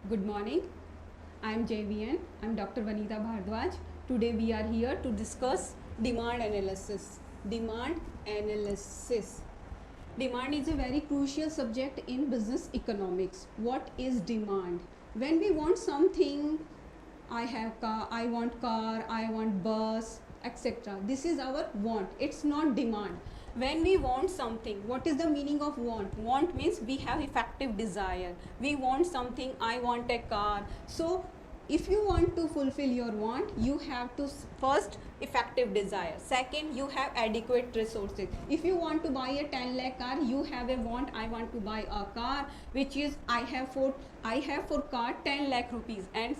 Good morning. I am JVN. I am Dr. Vanita Bhardwaj. Today we are here to discuss demand analysis. Demand analysis. Demand is a very crucial subject in business economics. What is demand? When we want something, I want car, I want bus, etc. This is our want. It's not demand. When we want something, what is the meaning of want? Want means we have effective desire. We want something, I want a car. So if you want to fulfill your want, you have to first effective desire. Second, you have adequate resources. If you want to buy a 10 lakh car, you have a want, I want to buy a car, which is I have for car 10 lakh rupees. And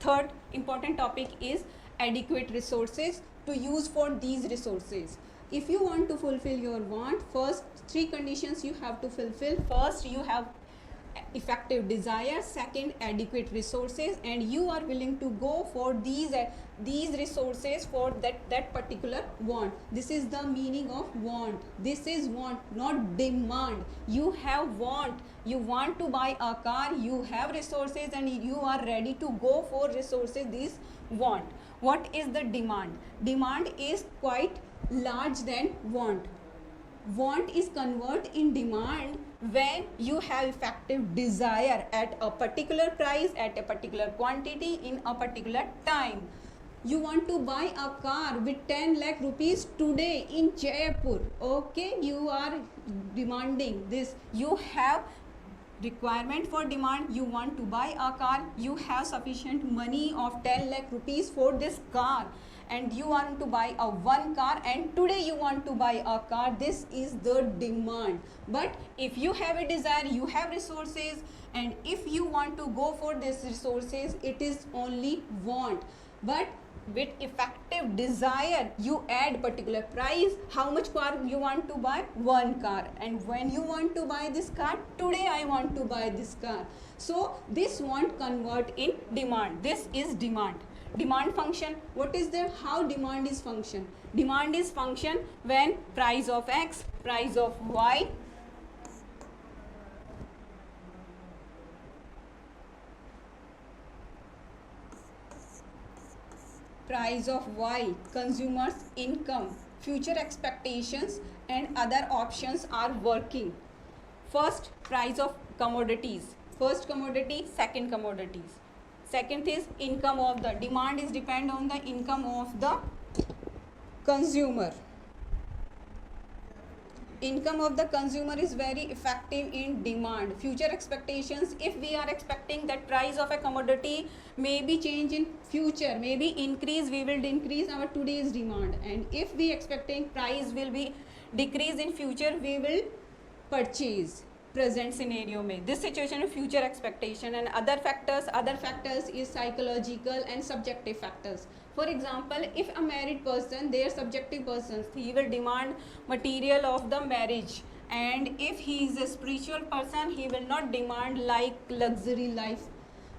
third important topic is adequate resources to use for these resources. If you want to fulfill your want, first three conditions you have to fulfill. First, you have effective desire. Second, adequate resources, and you are willing to go for these resources for that particular want. This is the meaning of want. This is want, not demand. You have want, you want to buy a car, you have resources and you are ready to go for resources. These want. What is the demand? Demand is quite large than want. Want is convert in demand when you have effective desire at a particular price, at a particular quantity, in a particular time. You want to buy a car with 10 lakh rupees today in Jaipur. Okay, you are demanding this. You have requirement for demand. You want to buy a car. You have sufficient money of 10 lakh rupees for this car. And you want to buy a one car, and today you want to buy a car. This is the demand. But if you have a desire, you have resources, and if you want to go for these resources, it is only want. But with effective desire, you add particular price. How much car you want to buy? One car. And when you want to buy this car, today I want to buy this car. So this want convert in demand. This is demand. Demand function. What is there? How demand is function? Demand is function when price of X, price of Y, price of Y, consumers income, future expectations and other options are working. First, price of commodities. First commodity, second commodities. Second is income of the demand is depend on the income of the consumer. Income of the consumer is very effective in demand. Future expectations, if we are expecting that price of a commodity may be change in future, maybe increase, we will increase our today's demand. And if we expecting price will be decrease in future, we will purchase. Present scenario में this situation is future expectation. And other factors is psychological and subjective factors. For example, if a married person, they are subjective persons, he will demand material of the marriage. And if he is a spiritual person, he will not demand like luxury life.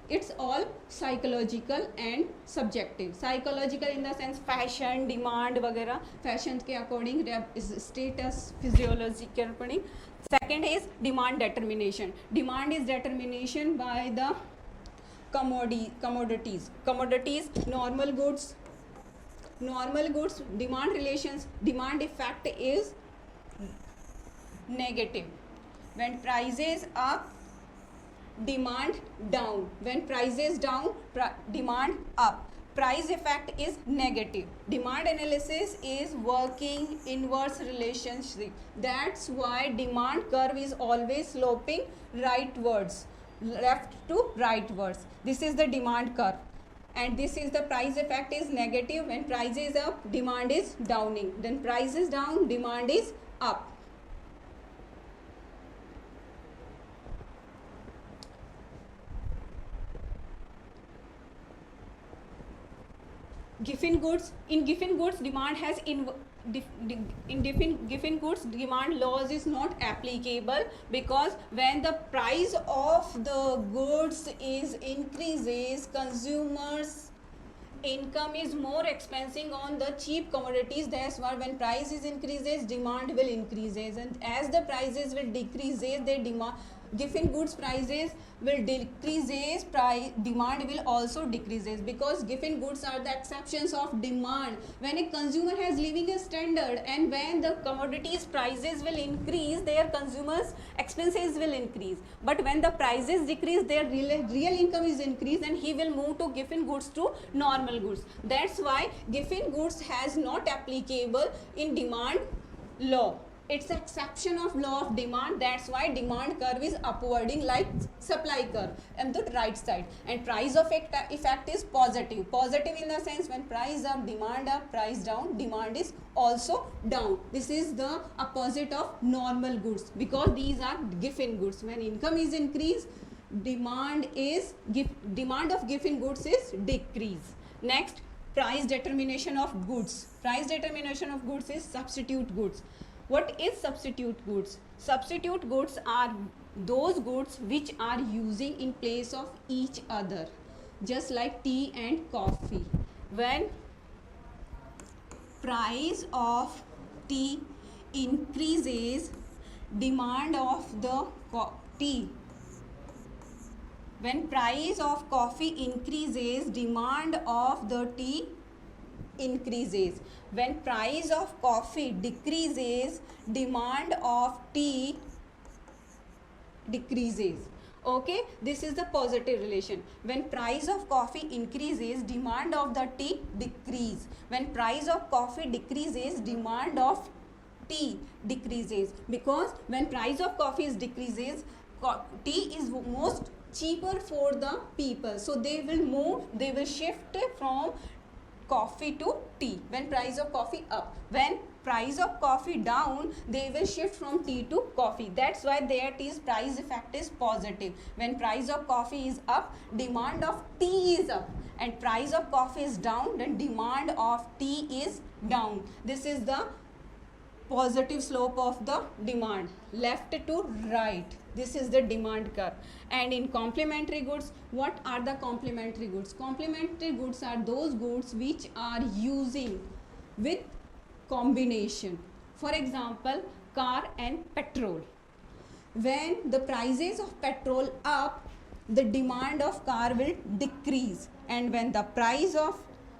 It's all psychological and subjective. Psychological in the sense fashion, demand वगैरह, fashion के according, status, physiology के according. Second is demand determination. Demand is determination by the commodities. Normal goods, demand relations. Demand effect is negative. When prices up, demand down. When prices down, demand up. Price effect is negative. Demand analysis is working inverse relationship. That's why demand curve is always sloping rightwards, left to rightwards. This is the demand curve. And this is the price effect is negative. When price is up, demand is downing. Then price is down, demand is up. Given goods, demand has in given goods, demand laws is not applicable, because when the price of the goods is increases, consumers income is more expensive on the cheap commodities. That's why when prices increases, demand will increases, and as the prices will decreases, their demand Giffen goods prices will decreases, demand will also decreases, because giffen goods are the exceptions of demand. When a consumer has living a standard, and when the commodities prices will increase, their consumers expenses will increase. But when the prices decrease, their real income is increased, and he will move to giffen goods to normal goods. That's why giffen goods has not applicable in demand law. It's exception of law of demand. That's why demand curve is upwarding like supply curve on the right side, and price of effect is positive. Positive in the sense when price up, demand up, price down, demand is also down. This is the opposite of normal goods, because these are giffen goods. When income is increased, demand of giffen goods is decrease. Next, price determination of goods. Price determination of goods is substitute goods. What is substitute goods? Substitute goods are those goods which are using in place of each other, just like tea and coffee. When price of tea increases, demand of the tea. When price of coffee increases, demand of the tea increases. When price of coffee decreases, demand of tea decreases. Okay, this is the positive relation. When price of coffee increases, demand of the tea decrease. When price of coffee decreases, demand of tea decreases, because when price of coffee is decreases, tea is most cheaper for the people, so they will shift from coffee to tea. When price of coffee up, when price of coffee down, they will shift from tea to coffee. That's why that is price effect is positive. When price of coffee is up, demand of tea is up, and price of coffee is down, then demand of tea is down. This is the positive slope of the demand, left to right. This is the demand curve. And in complementary goods, what are the complementary goods? Complementary goods are those goods which are using with combination. For example, car and petrol. When the prices of petrol up, the demand of car will decrease, and when the price of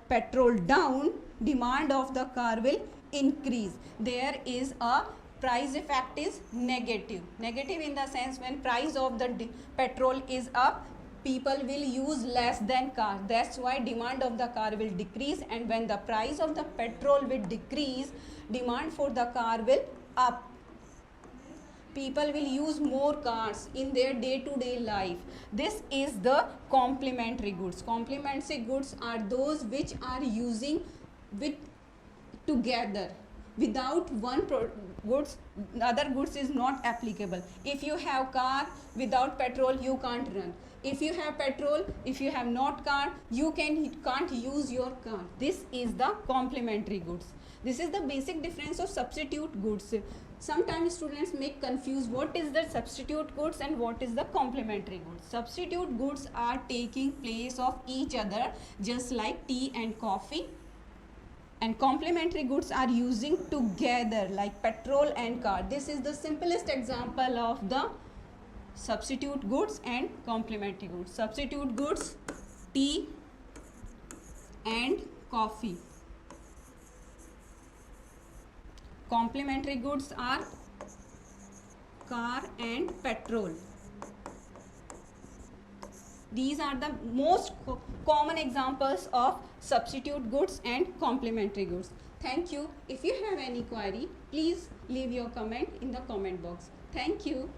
petrol down, demand of the car will increase. There is a price effect is negative. Negative in the sense when price of the petrol is up, people will use less than car. That's why demand of the car will decrease, and when the price of the petrol will decrease, demand for the car will up. People will use more cars in their day-to-day life. This is the complementary goods. Complementary goods are those which are using with together. Without one goods, other goods is not applicable. If you have car, without petrol you can't run. If you have petrol, if you have not car, you can't use your car. This is the complementary goods. This is the basic difference of substitute goods. Sometimes students make confused what is the substitute goods and what is the complementary goods. Substitute goods are taking place of each other, just like tea and coffee. And complementary goods are using together, like petrol and car. This is the simplest example of the substitute goods and complementary goods. Substitute goods, tea and coffee. Complementary goods are car and petrol. These are the most common examples of substitute goods and complementary goods. Thank you. If you have any query, please leave your comment in the comment box. Thank you.